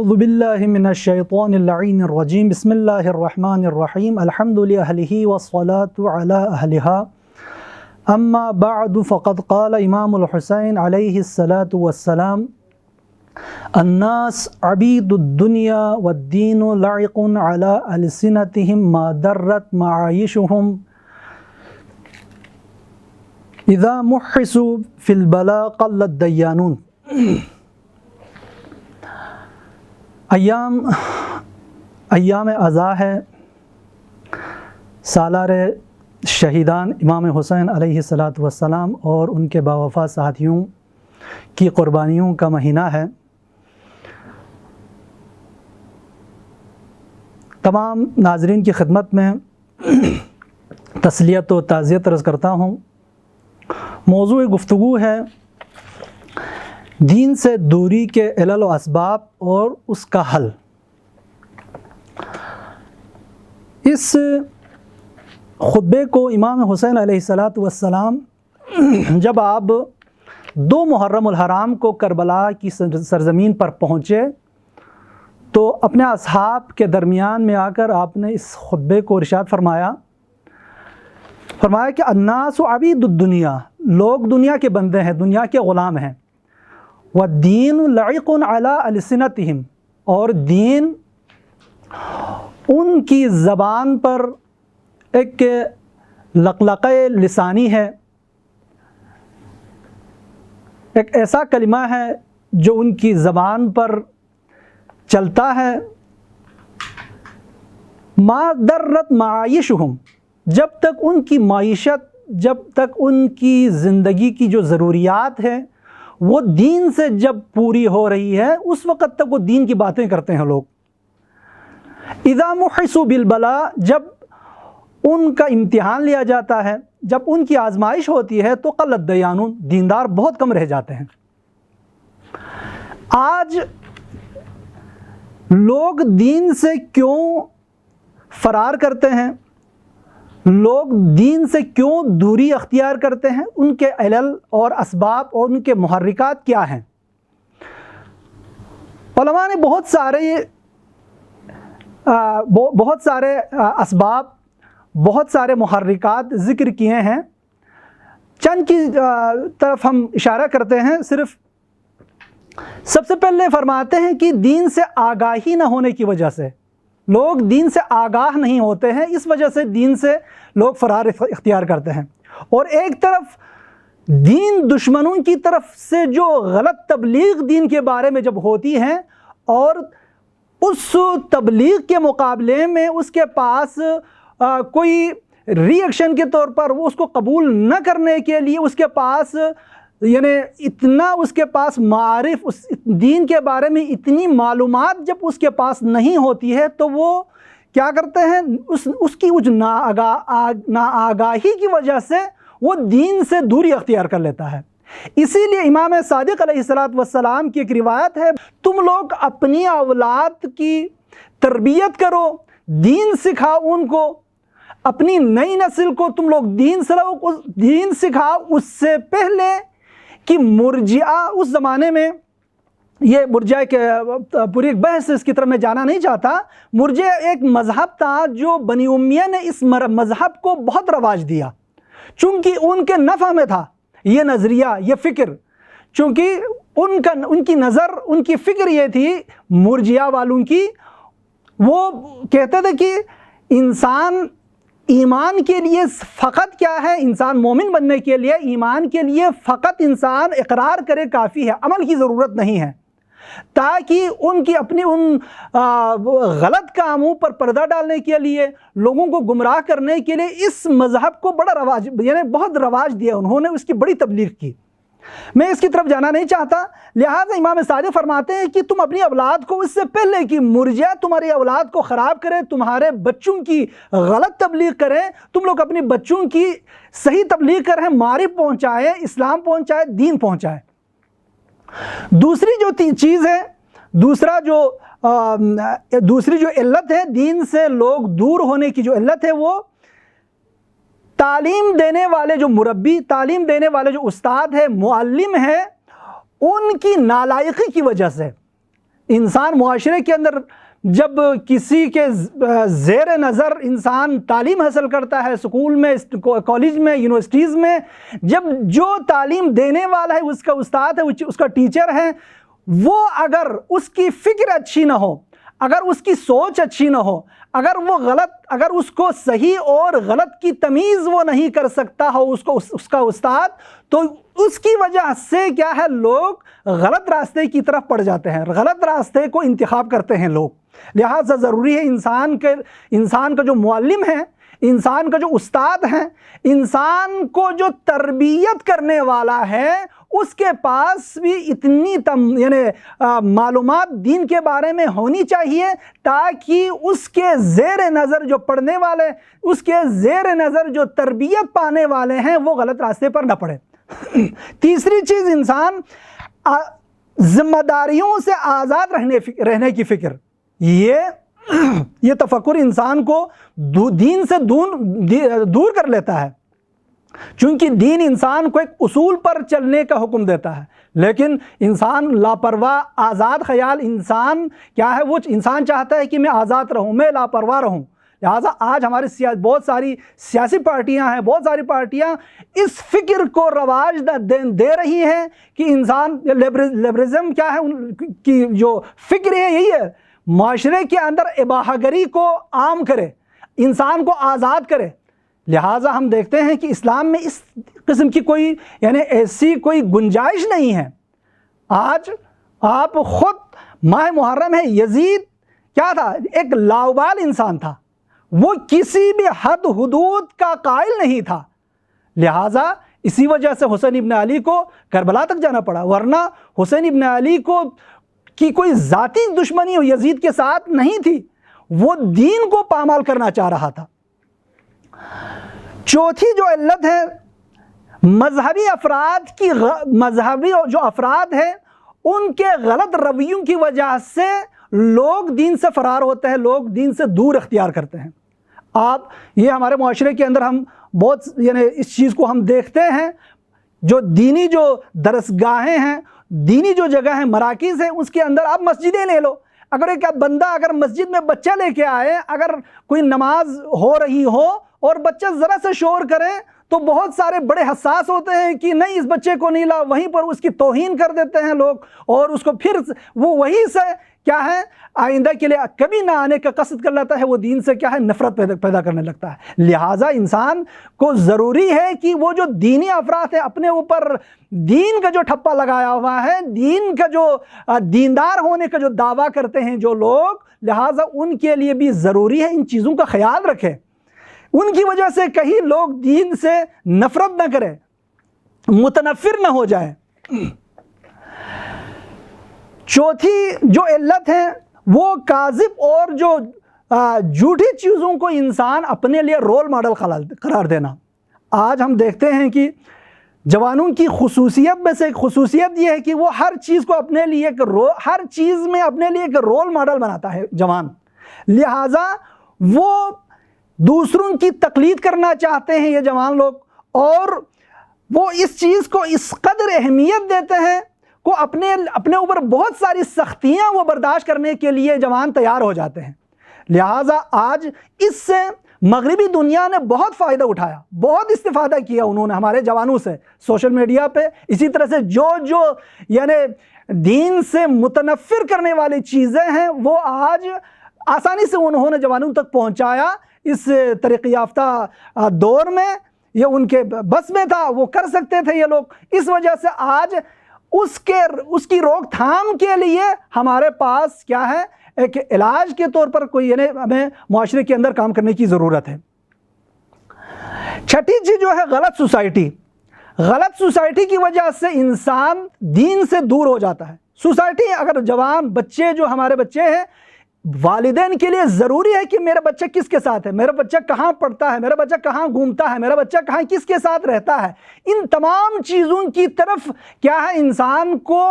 اعوذ باللہ من الشیطان اللعین الرجیم بسم اللہ الرحمن الرحیم الحمد لأہلہ والصلاة علی اہلہا اما بعد فقد قال امام الحسین علیہ الصلاة والسلام الناس عبید الدنیا والدین لعق علی السنتهم ما درت معایشهم اذا محسوا فی البلاء قل الدیانون۔ ایام عزا ہے، سالار شہیدان امام حسین علیہ الصلاۃ والسلام اور ان کے باوفا ساتھیوں کی قربانیوں کا مہینہ ہے۔ تمام ناظرین کی خدمت میں تسلیت و تعزیت عرض کرتا ہوں۔ موضوع گفتگو ہے دین سے دوری کے علل و اسباب اور اس کا حل۔ اس خطبے کو امام حسین علیہ الصلاۃ والسلام جب آپ 2 محرم الحرام کو کربلا کی سرزمین پر پہنچے تو اپنے اصحاب کے درمیان میں آ کر آپ نے اس خطبے کو ارشاد فرمایا کہ الناس عبید الدنیا، لوگ دنیا کے بندے ہیں، دنیا کے غلام ہیں، والدین لعق علی السنتہم، اور دین ان کی زبان پر ایک لقلقہ لسانی ہے، ایک ایسا کلمہ ہے جو ان کی زبان پر چلتا ہے۔ ما درت معایشہم، جب تک ان کی معیشت، جب تک ان کی زندگی کی جو ضروریات ہیں وہ دین سے جب پوری ہو رہی ہے اس وقت تک وہ دین کی باتیں کرتے ہیں لوگ۔ اذا محسوا بالبلاء، جب ان کا امتحان لیا جاتا ہے، جب ان کی آزمائش ہوتی ہے تو قل الدیانون، دیندار بہت کم رہ جاتے ہیں۔ آج لوگ دین سے کیوں فرار کرتے ہیں، لوگ دین سے کیوں دوری اختیار کرتے ہیں، ان کے علل اور اسباب اور ان کے محرکات کیا ہیں؟ علماء نے بہت سارے اسباب، بہت سارے محرکات ذکر کیے ہیں۔ چند کی طرف ہم اشارہ کرتے ہیں۔ صرف سب سے پہلے فرماتے ہیں کہ دین سے آگاہی نہ ہونے کی وجہ سے، لوگ دین سے آگاہ نہیں ہوتے ہیں، اس وجہ سے دین سے لوگ فرار اختیار کرتے ہیں۔ اور ایک طرف دین دشمنوں کی طرف سے جو غلط تبلیغ دین کے بارے میں جب ہوتی ہے اور اس تبلیغ کے مقابلے میں اس کے پاس کوئی ری ایکشن کے طور پر وہ اس کو قبول نہ کرنے کے لیے اس کے پاس اتنا اس کے پاس معارف، اس دین کے بارے میں اتنی معلومات جب اس کے پاس نہیں ہوتی ہے تو وہ کیا کرتے ہیں، اس کی ناآگاہی کی وجہ سے وہ دین سے دوری اختیار کر لیتا ہے۔ اسی لیے امام صادق علیہ السلام کی ایک روایت ہے، تم لوگ اپنی اولاد کی تربیت کرو، دین سکھاؤ ان کو، اپنی نئی نسل کو تم لوگ دین سکھاؤ۔ اس سے پہلے کہ مرجئہ، اس زمانے میں یہ مرجئہ کے پوری ایک بحث اس کی طرف میں جانا نہیں چاہتا، مرجئہ ایک مذہب تھا جو بنی امیہ نے اس مذہب کو بہت رواج دیا، چونکہ ان کے نفع میں تھا یہ نظریہ، یہ فکر، چونکہ ان کی نظر، ان کی فکر یہ تھی مرجئہ والوں کی، وہ کہتے تھے کہ انسان ایمان کے لیے فقط کیا ہے، انسان مومن بننے کے لیے، ایمان کے لیے فقط انسان اقرار کرے کافی ہے، عمل کی ضرورت نہیں ہے، تاکہ ان کی اپنی ان غلط کاموں پر پردہ ڈالنے کے لیے، لوگوں کو گمراہ کرنے کے لیے اس مذہب کو بڑا رواج، بہت رواج دیا، انہوں نے اس کی بڑی تبلیغ کی۔ میں اس کی طرف جانا نہیں چاہتا، لہٰذا امام صادق فرماتے ہیں کہ تم اپنی اولاد کو، اس سے پہلے کہ مرجئہ تمہاری اولاد کو خراب کرے، تمہارے بچوں کی غلط تبلیغ کریں، تم لوگ اپنے بچوں کی صحیح تبلیغ کریں، معرف پہنچائیں، اسلام پہنچائیں، دین پہنچائیں۔ دوسری جو چیز ہے، دوسری جو علت ہے دین سے لوگ دور ہونے کی، جو علت ہے وہ تعلیم دینے والے جو مربی، تعلیم دینے والے جو استاد ہے، معلم ہے، ان کی نالائقی کی وجہ سے، انسان معاشرے کے اندر جب کسی کے زیر نظر انسان تعلیم حاصل کرتا ہے، اسکول میں، کالج میں، یونیورسٹیز میں، جب جو تعلیم دینے والا ہے، اس کا استاد ہے، اس کا ٹیچر ہے، وہ اگر اس کی فکر اچھی نہ ہو، اگر اس کی سوچ اچھی نہ ہو، اگر اس کو صحیح اور غلط کی تمیز وہ نہیں کر سکتا ہو اس کا استاد، تو اس کی وجہ سے کیا ہے، لوگ غلط راستے کی طرف پڑ جاتے ہیں، غلط راستے کو انتخاب کرتے ہیں لوگ۔ لہٰذا ضروری ہے انسان کا جو معلم ہے، انسان کا جو استاد ہے، انسان کو جو تربیت کرنے والا ہے، اس کے پاس بھی اتنی معلومات دین کے بارے میں ہونی چاہیے تاکہ اس کے زیر نظر جو پڑھنے والے، اس کے زیر نظر جو تربیت پانے والے ہیں، وہ غلط راستے پر نہ پڑے۔ تیسری چیز، انسان ذمہ داریوں سے آزاد رہنے کی فکر، یہ تفکر انسان کو دین سے دور کر لیتا ہے، چونکہ دین انسان کو ایک اصول پر چلنے کا حکم دیتا ہے، لیکن انسان لاپرواہ آزاد خیال انسان کیا ہے، وہ انسان چاہتا ہے کہ میں آزاد رہوں، میں لاپرواہ رہوں۔ لہٰذا آج ہماری بہت ساری سیاسی پارٹیاں ہیں، بہت ساری پارٹیاں اس فکر کو رواج دے رہی ہیں کہ انسان لبرزم کیا ہے، کی جو فکر ہے یہی ہے، معاشرے کے اندر اباحہ گری کو عام کرے، انسان کو آزاد کرے۔ لہٰذا ہم دیکھتے ہیں کہ اسلام میں اس قسم کی کوئی ایسی کوئی گنجائش نہیں ہے۔ آج آپ خود ماہ محرم ہے، یزید کیا تھا، ایک لاؤبال انسان تھا، وہ کسی بھی حد حدود کا قائل نہیں تھا، لہٰذا اسی وجہ سے حسین ابن علی کو کربلا تک جانا پڑا، ورنہ حسین ابن علی کی کوئی ذاتی دشمنی یزید کے ساتھ نہیں تھی، وہ دین کو پامال کرنا چاہ رہا تھا۔ چوتھی جو علت ہے، مذہبی جو افراد ہیں، ان کے غلط رویوں کی وجہ سے لوگ دین سے فرار ہوتے ہیں، لوگ دین سے دور اختیار کرتے ہیں۔ یہ ہمارے معاشرے کے اندر ہم بہت اس چیز کو ہم دیکھتے ہیں، جو دینی جو درسگاہیں ہیں، دینی جو جگہ ہیں، مراکز ہیں، اس کے اندر آپ مسجدیں لے لو، اگر ایک بندہ اگر مسجد میں بچہ لے کے آئے، اگر کوئی نماز ہو رہی ہو اور بچہ ذرا سے شور کرے تو بہت سارے بڑے حساس ہوتے ہیں کہ نہیں، اس بچے کو نہیں لا، وہیں پر اس کی توہین کر دیتے ہیں لوگ، اور اس کو پھر وہ وہیں سے کیا ہے، آئندہ کے لیے کبھی نہ آنے کا قصد کر لیتا ہے، وہ دین سے کیا ہے، نفرت پیدا کرنے لگتا ہے۔ لہٰذا انسان کو ضروری ہے کہ وہ جو دینی افراد ہیں، اپنے اوپر دین کا جو ٹھپا لگایا ہوا ہے، دین کا جو دیندار ہونے کا جو دعویٰ کرتے ہیں جو لوگ، لہٰذا ان کے لیے بھی ضروری ہے ان چیزوں کا خیال رکھے، ان کی وجہ سے کہیں لوگ دین سے نفرت نہ کریں، متنفر نہ ہو جائیں۔ چوتھی جو علت ہے وہ کاذب اور جو جھوٹی چیزوں کو انسان اپنے لیے رول ماڈل قرار دینا۔ آج ہم دیکھتے ہیں کہ جوانوں کی خصوصیت میں سے ایک خصوصیت یہ ہے کہ وہ ہر چیز کو اپنے لیے ہر چیز میں اپنے لیے ایک رول ماڈل بناتا ہے جوان، لہٰذا وہ دوسروں کی تقلید کرنا چاہتے ہیں یہ جوان لوگ، اور وہ اس چیز کو اس قدر اہمیت دیتے ہیں کو اپنے اوپر بہت ساری سختیاں وہ برداشت کرنے کے لیے جوان تیار ہو جاتے ہیں۔ لہٰذا آج اس سے مغربی دنیا نے بہت فائدہ اٹھایا، بہت استفادہ کیا انہوں نے ہمارے جوانوں سے، سوشل میڈیا پہ، اسی طرح سے جو دین سے متنفر کرنے والی چیزیں ہیں وہ آج آسانی سے انہوں نے جوانوں تک پہنچایا۔ اس ترقی یافتہ دور میں یہ ان کے بس میں تھا، وہ کر سکتے تھے یہ لوگ، اس وجہ سے آج اس کی روک تھام کے لیے ہمارے پاس کیا ہے، ایک علاج کے طور پر کوئی ہمیں معاشرے کے اندر کام کرنے کی ضرورت ہے۔ چھٹی چیز جو ہے غلط سوسائٹی، غلط سوسائٹی کی وجہ سے انسان دین سے دور ہو جاتا ہے۔ سوسائٹی اگر جوان بچے جو ہمارے بچے ہیں، والدین کے لیے ضروری ہے کہ میرا بچہ کس کے ساتھ ہے، میرا بچہ کہاں پڑھتا ہے، میرا بچہ کہاں گھومتا ہے، میرا بچہ کہاں کس کے ساتھ رہتا ہے، ان تمام چیزوں کی طرف کیا ہے، انسان کو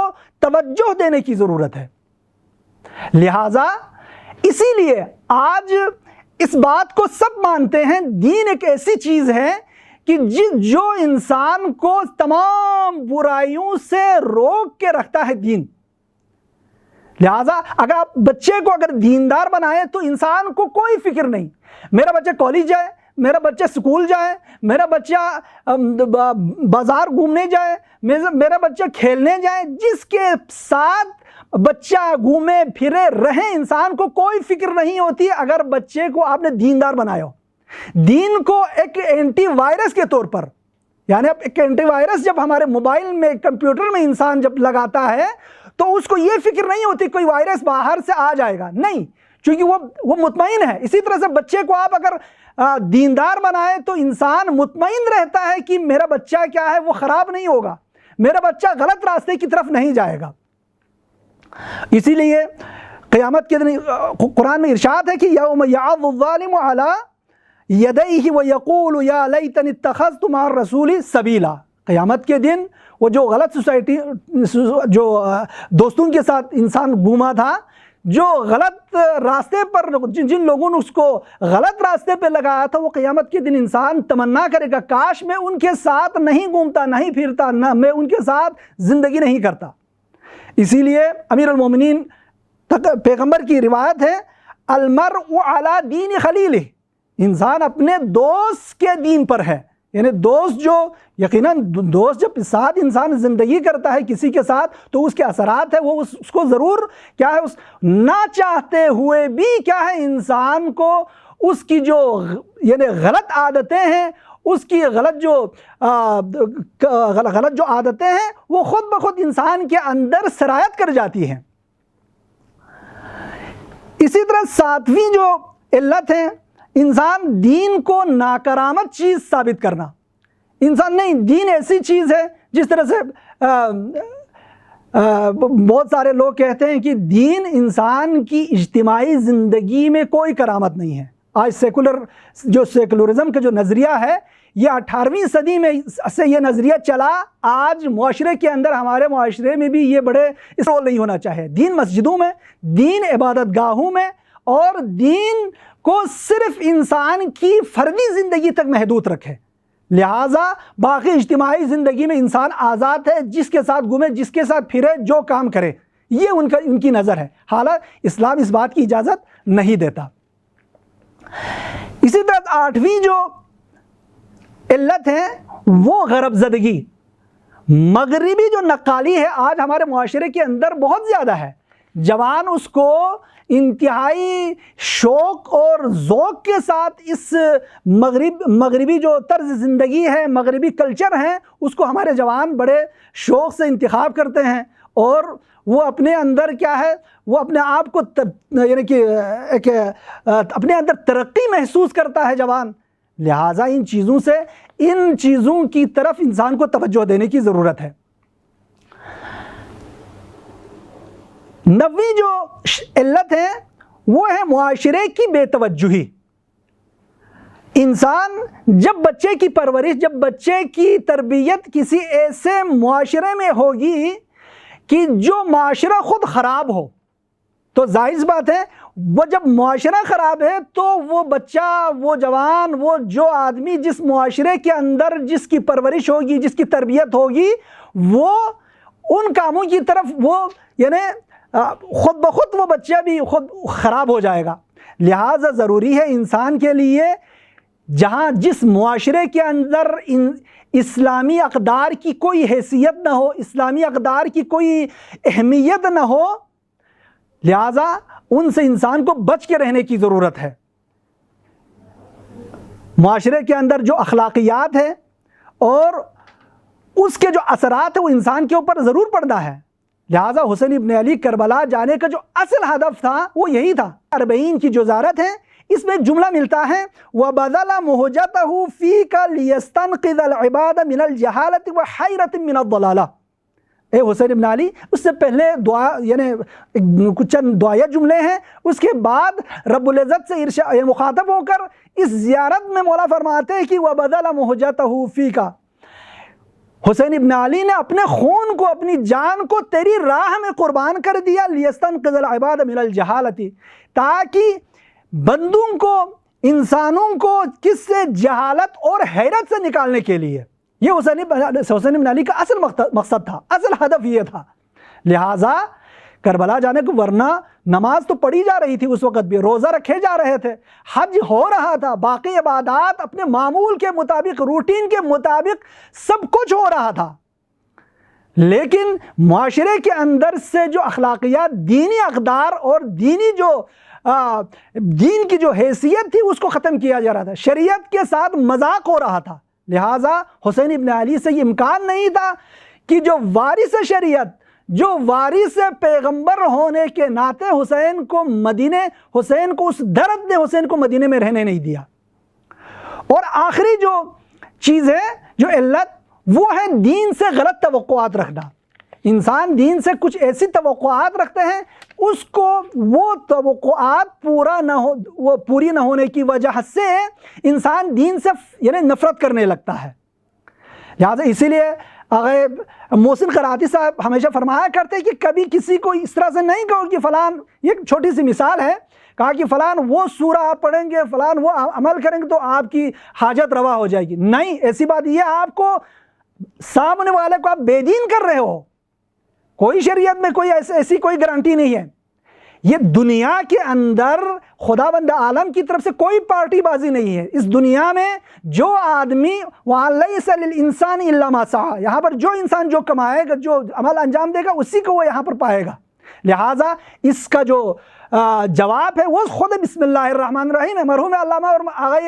توجہ دینے کی ضرورت ہے۔ لہٰذا اسی لیے آج اس بات کو سب مانتے ہیں، دین ایک ایسی چیز ہے کہ جو انسان کو تمام برائیوں سے روک کے رکھتا ہے دین۔ لہٰذا اگر آپ بچے کو اگر دیندار بنائیں تو انسان کو کوئی فکر نہیں، میرا بچہ کالج جائے، میرا بچہ سکول جائے، میرا بچہ بازار گھومنے جائے، میرا بچہ کھیلنے جائے، جس کے ساتھ بچہ گھومے پھرے رہے، انسان کو کوئی فکر نہیں ہوتی اگر بچے کو آپ نے دیندار بنایا ہو۔ دین کو ایک اینٹی وائرس کے طور پر، یعنی ایک اینٹی وائرس جب ہمارے موبائل میں کمپیوٹر میں انسان جب لگاتا ہے تو اس کو یہ فکر نہیں ہوتی کوئی وائرس باہر سے آ جائے گا، نہیں، چونکہ وہ مطمئن ہے۔ اسی طرح سے بچے کو آپ اگر دیندار بنائے تو انسان مطمئن رہتا ہے کہ میرا بچہ کیا ہے، وہ خراب نہیں ہوگا، میرا بچہ غلط راستے کی طرف نہیں جائے گا۔ اسی لیے قیامت کے دن قرآن میں ارشاد ہے کہ یوم یعض الظالم علی یدیہ ویقول یا لیتنی اتخذت مع الرسول سبیلا، قیامت کے دن وہ جو غلط سوسائٹی جو دوستوں کے ساتھ انسان گھوما تھا، جو غلط راستے پر جن لوگوں نے اس کو غلط راستے پہ لگایا تھا، وہ قیامت کے دن انسان تمنا کرے گا کاش میں ان کے ساتھ نہیں گھومتا، نہیں پھرتا، نہ میں ان کے ساتھ زندگی نہیں کرتا۔ اسی لیے امیر المومنین پیغمبر کی روایت ہے، المرء علی دین خلیلہ، انسان اپنے دوست کے دین پر ہے، یعنی دوست جو یقیناً دوست جب ساتھ انسان زندگی کرتا ہے کسی کے ساتھ تو اس کے اثرات ہیں وہ اس کو ضرور کیا ہے، اس نہ چاہتے ہوئے بھی کیا ہے انسان کو اس کی جو یعنی غلط عادتیں ہیں، اس کی غلط جو عادتیں ہیں وہ خود بخود انسان کے اندر سرایت کر جاتی ہیں۔ اسی طرح ساتویں جو علت ہے، انسان دین کو ناکرامت چیز ثابت کرنا۔ انسان نہیں، دین ایسی چیز ہے جس طرح سے بہت سارے لوگ کہتے ہیں کہ دین انسان کی اجتماعی زندگی میں کوئی کرامت نہیں ہے۔ آج سیکولرزم کا جو نظریہ ہے، یہ 18ویں صدی میں سے یہ نظریہ چلا، آج معاشرے کے اندر ہمارے معاشرے میں بھی یہ بڑے اس رول نہیں ہونا چاہیے۔ دین مسجدوں میں، دین عبادت گاہوں میں، اور دین کو صرف انسان کی فردی زندگی تک محدود رکھے، لہٰذا باقی اجتماعی زندگی میں انسان آزاد ہے، جس کے ساتھ گھومے، جس کے ساتھ پھرے، جو کام کرے، یہ ان کی نظر ہے، حالانکہ اسلام اس بات کی اجازت نہیں دیتا۔ اسی طرح 8ویں جو علت ہے وہ غرب زدگی، مغربی جو نقالی ہے آج ہمارے معاشرے کے اندر بہت زیادہ ہے۔ جوان اس کو انتہائی شوق اور ذوق کے ساتھ اس مغربی جو طرز زندگی ہے، مغربی کلچر ہے، اس کو ہمارے جوان بڑے شوق سے انتخاب کرتے ہیں، اور وہ اپنے اندر کیا ہے، وہ اپنے آپ کو یعنی کہ ایک اپنے اندر ترقی محسوس کرتا ہے جوان، لہٰذا ان چیزوں کی طرف انسان کو توجہ دینے کی ضرورت ہے۔ 9ویں جو علت ہے وہ ہے معاشرے کی بے توجہی۔ انسان جب بچے کی پرورش، جب بچے کی تربیت کسی ایسے معاشرے میں ہوگی کہ جو معاشرہ خود خراب ہو، تو ظاہر سی بات ہے وہ جب معاشرہ خراب ہے تو وہ بچہ، وہ جوان، وہ جو آدمی جس معاشرے کے اندر جس کی پرورش ہوگی، جس کی تربیت ہوگی، وہ ان کاموں کی طرف وہ یعنی خود بخود وہ بچہ بھی خود خراب ہو جائے گا۔ لہٰذا ضروری ہے انسان کے لیے جس معاشرے کے اندر اسلامی اقدار کی کوئی حیثیت نہ ہو، اسلامی اقدار کی کوئی اہمیت نہ ہو، لہٰذا ان سے انسان کو بچ کے رہنے کی ضرورت ہے۔ معاشرے کے اندر جو اخلاقیات ہے اور اس کے جو اثرات ہیں وہ انسان کے اوپر ضرور پڑتا ہے۔ لہٰذا حسین ابن علی کربلا جانے کا جو اصل ہدف تھا وہ یہی تھا۔ 40 کی جو زیارت ہے اس میں جملہ ملتا ہے وَبَذَلَ مُهْجَتَهُ فِيكَ لِيَسْتَنْقِذَ الْعِبَادَ مِنَ الْجَهَالَةِ وَحَيْرَةٍ مِنَ الضَّلَالَةِ۔ اے حسین ابن علی، اس سے پہلے دعا یعنی کچھ چند دعائیہ جملے ہیں، اس کے بعد رب العزت سے مخاطب ہو کر اس زیارت میں مولا فرماتے ہیں کہ وَبَذَلَ مُهْجَتَهُ فِيكَ، حسین ابن علی نے اپنے خون کو، اپنی جان کو تیری راہ میں قربان کر دیا، لِيَسْتَنْقِذَ الْعِبَادَ مِنَ الْجَهَالَةِ، تاکہ بندوں کو، انسانوں کو کس سے، جہالت اور حیرت سے نکالنے کے لیے۔ یہ حسین ابن علی کا اصل مقصد تھا، اصل ہدف یہ تھا۔ لہٰذا کربلا جانے کو، ورنہ نماز تو پڑھی جا رہی تھی اس وقت بھی، روزہ رکھے جا رہے تھے، حج ہو رہا تھا، باقی عبادات اپنے معمول کے مطابق، روٹین کے مطابق سب کچھ ہو رہا تھا، لیکن معاشرے کے اندر سے جو اخلاقیات، دینی اقدار اور دین کی جو حیثیت تھی اس کو ختم کیا جا رہا تھا، شریعت کے ساتھ مذاق ہو رہا تھا۔ لہٰذا حسین ابن علی سے یہ امکان نہیں تھا کہ جو وارث شریعت، جو وارث پیغمبر ہونے کے ناطے حسین کو اس درد نے حسین کو مدینے میں رہنے نہیں دیا۔ اور آخری جو چیز ہے، جو علت، وہ ہے دین سے غلط توقعات رکھنا۔ انسان دین سے کچھ ایسی توقعات رکھتے ہیں، اس کو وہ توقعات پوری نہ ہونے کی وجہ سے انسان دین سے یعنی نفرت کرنے لگتا ہے۔ لہٰذا اسی لیے محسن قرائتی صاحب ہمیشہ فرمایا کرتے کہ کبھی کسی کو اس طرح سے نہیں کہو کہ فلان، یہ چھوٹی سی مثال ہے، کہا کہ فلان وہ سورہ آپ پڑھیں گے، فلان وہ عمل کریں گے تو آپ کی حاجت روا ہو جائے گی۔ نہیں، ایسی بات یہ آپ کو سامنے والے کو آپ بے دین کر رہے ہو، کوئی شریعت میں کوئی ایسی کوئی گارنٹی نہیں ہے۔ یہ دنیا کے اندر خداوند عالم کی طرف سے کوئی پارٹی بازی نہیں ہے۔ اس دنیا میں جو آدمی وَلَيْسَ لِلْإِنسَانِ إِلَّا مَا سَعَىٰ، یہاں پر جو انسان جو کمائے گا، جو عمل انجام دے گا، اسی کو وہ یہاں پر پائے گا۔ لہٰذا اس کا جو جواب ہے وہ خود بسم اللہ الرحمن الرحیم ہے۔ مرحوم علامہ اور آغا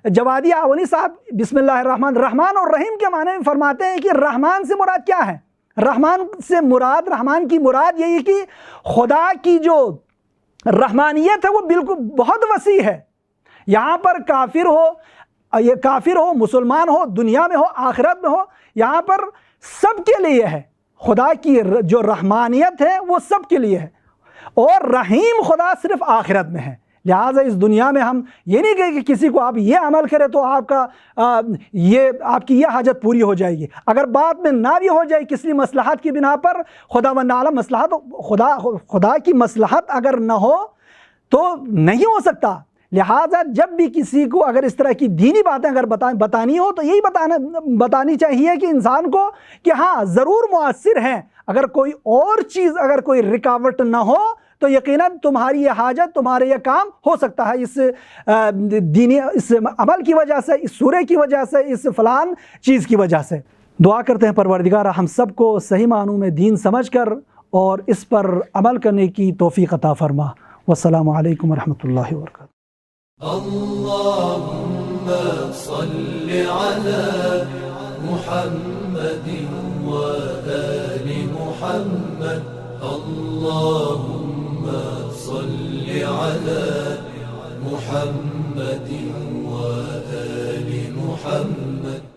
جوادی آولی صاحب بسم اللہ الرحمن، رحمان اور رحیم کے معنی میں فرماتے ہیں کہ رحمان سے مراد کیا ہے؟ رحمان کی مراد یہی کہ خدا کی جو رحمانیت ہے وہ بالکل بہت وسیع ہے۔ یہاں پر کافر ہو، مسلمان ہو، دنیا میں ہو، آخرت میں ہو، یہاں پر سب کے لیے ہے۔ خدا کی جو رحمانیت ہے وہ سب کے لیے ہے، اور رحیم خدا صرف آخرت میں ہے۔ لہٰذا اس دنیا میں ہم یہ نہیں کہیں کہ کسی کو آپ یہ عمل کرے تو آپ کی یہ حاجت پوری ہو جائے گی۔ اگر بات میں نہ بھی ہو جائے کسی مصلحت کی بنا پر، خداوند عالم خدا کی مصلحت اگر نہ ہو تو نہیں ہو سکتا۔ لہٰذا جب بھی کسی کو اگر اس طرح کی دینی باتیں اگر بتانی ہو تو یہی بتانی چاہیے کہ انسان کو کہ ہاں ضرور مؤثر ہیں، اگر کوئی اور چیز، اگر کوئی رکاوٹ نہ ہو تو یقیناً تمہاری یہ حاجت، تمہارے یہ کام ہو سکتا ہے اس عمل کی وجہ سے، اس سورے کی وجہ سے، اس فلان چیز کی وجہ سے۔ دعا کرتے ہیں پروردگار ہم سب کو صحیح معنوں میں دین سمجھ کر اور اس پر عمل کرنے کی توفیق عطا فرما۔ والسلام علیکم ورحمۃ اللہ وبرکاتہ۔ اللهم صل على محمد وآل محمد، اللهم صل على محمد وآل محمد۔